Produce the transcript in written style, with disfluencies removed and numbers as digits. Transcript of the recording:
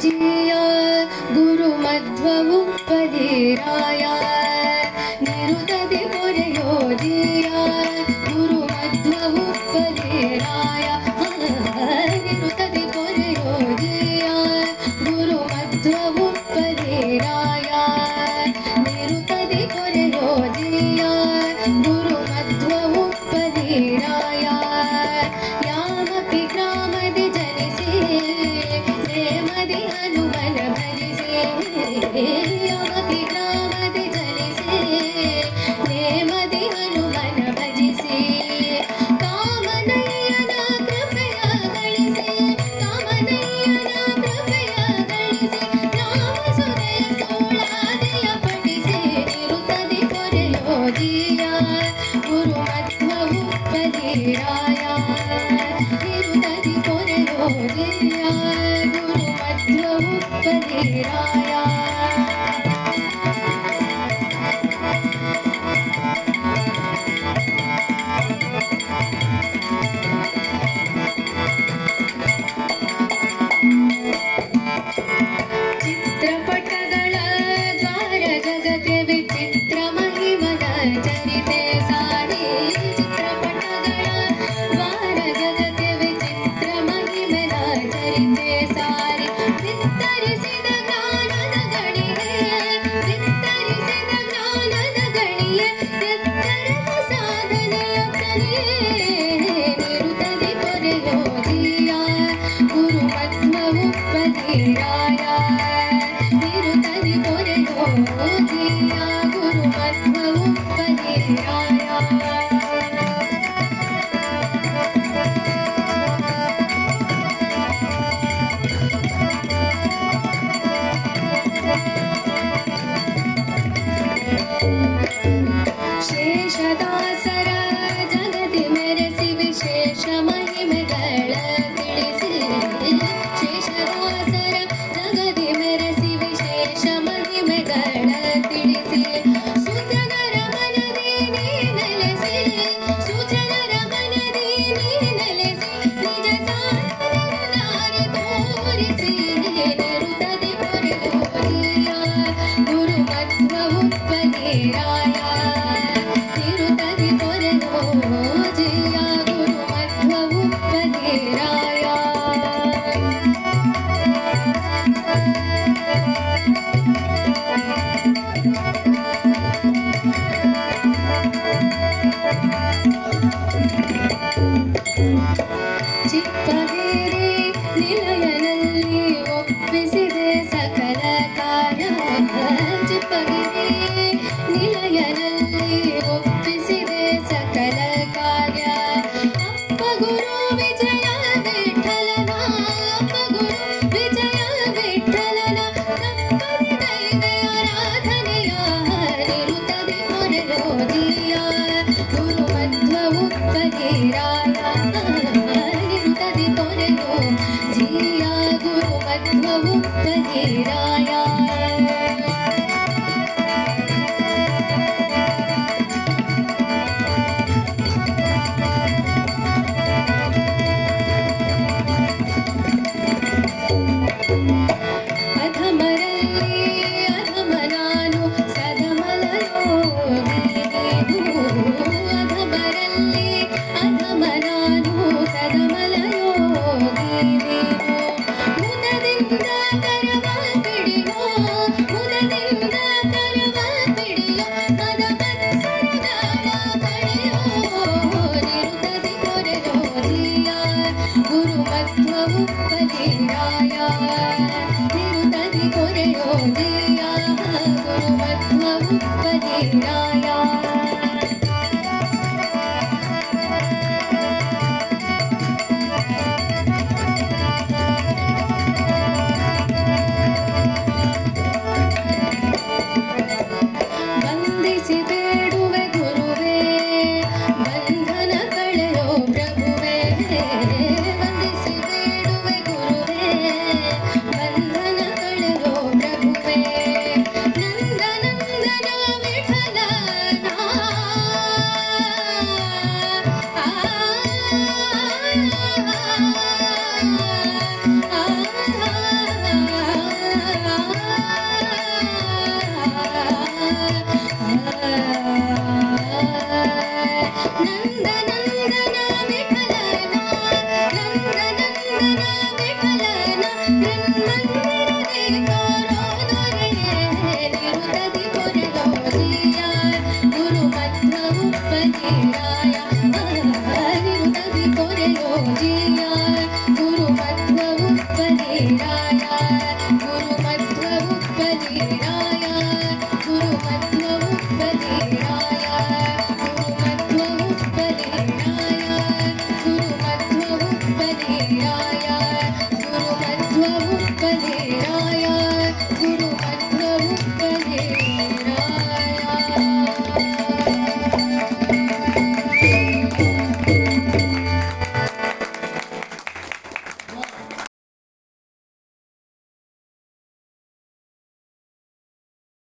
जिया गुरुमध्वमुपदेराय निरुतदि पोरेयो जिया गुरुमध्वमुपदेराय निरुतदि पोरेयो जिया गुरुमध्वमुपदेराय निरुतदि पोरेयो जिया गुरुमध्वमुपदेराय यामपि ग्रामदि जनिसे नेमदि हनुमन भजिसे यामपि ग्रामदि जनिसे नेमदि हनुमन भजिसे कामनय्यನ ಕೃಪೆಯ ಗಳಿಸಿ ಕಾಮನಯ್ಯನ ಕೃಪೆಯ ಗಳಿಸಿ ರಾಮ ಸುರೆಯ ಸೋಳಾದೆಯ ಪಠಿಸಿ ನಿರುತದಿ ಕೊರೆಯೋ ಜಿಯ ಗುರುಮಧ್ವಮುಪದೇರಾಯ ನಿರುತದಿ ಕೊರೆಯೋ ಜಿಯ ಗುರುಮಧ್ವಮುಪದೇರಾಯ ಚಿತ್ರಪಟಗಳ ದ್ವಾರ ಜಗಕ್ಕೆ ವಿಚಿತ್ರ ಮಹಿಮನ ಚರಿತೆ ಸಾರಿ ಚಿತ್ರಪಟಗಳ ದ್ವಾರ ಜಗಕ್ಕೆ ವಿಚಿತ್ರ ಮಹಿಮನ ಚರಿತೆ ಸಾರಿ ವಿಸ್ತರಿಸಿದ ಜ್ಞಾನದ ಗಳಿಯೇ ವಿಸ್ತರಿಸಿದ ಜ್ಞಾನದ ಗಳಿಯೇ ಎತ್ತರದ ಸಾಧನೆಯ ಕಲಿಯೇ ನಿರುತದಿ ಕೊರೆಯೋ ಜಿಯ ಗುರುಮಧ್ವಮುಪದೇರಾಯ ನಿರುತದಿ ಕೊರೆಯೋ ಜಿಯ ಗುರುಮಧ್ವಮುಪದೇರಾಯ ಶೇಷದಾಸರ ಜಗದಿ ಮೆರೆಸಿ ವಿಶೇಷ ಮಹಿಮೆಗಳ ತಿಳಿಸಿ ಶೇಷದಾಸರ ಜಗದಿ ಮೆರೆಸಿ ವಿಶೇಷ ಮಹಿಮೆಗಳ ತಿಳಿಸಿ ಸುಜನರ ಮನದಿ ನೀ ನೆಲೆಸಿ ಸುಜನರ ಮನದಿ ನೀ ನೆಲೆಸಿ ನಿಜ ಸಾಧನೆಯ ತೋರಿಸಿ ನಿರುತದಿ ಕೊರೆಯೋ ಜಿಯ ಗುರುಮಧ್ವಮುಪದೇರಾಯ ನಿರುತದಿ ಕೊರೆಯೋ ಜಿಯ ಗುರುಮಧ್ವಮುಪದೇರಾಯ ಚಿಪ್ಪಗೇರಿ ನಿಲಯನಲ್ಲಿ ಒಪ್ಪಿಸಿದೆ ಸಕಲ ಕಾರ್ಯ ಚಿಪ್ಪಗೇರಿ ನಿಲಯನಲ್ಲಿ ಒಪ್ಪಿಸಿದೆ ಸಕಲ ಕಾರ್ಯ ಅಪ್ಪ ಗುರು ವಿಜಯ ವಿಠಲನ ಅಪ್ಪ ಗುರು ವಿಜಯ ವಿಠಲನ ತಪ್ಪದಿ ದೈದಯ ಆರಾಧನೆಯ ನಿರುತದಿ ಕೊರೆಯೋ ಜಿಯ ಗುರುಮಧ್ವಮುಪದೇರಾಯ ನಿರುತದಿ ಕೊರೆಯೋ ಜಿಯ ಗುರುಮಧ್ವಮುಪದೇರಾಯ ನಂದನಂದನ ವಿಠಲನ ನಂದನಂದನ ವಿಠಲನ ಋನ್ಮಂದಿರದಿ ತೋರೋ ದೊರೆಯೇ ನಿರುತದಿ ಕೊರೆದೋ ಜಿಯ ಗುರು ಮಧ್ವ ಉಪಜಿರಾಯ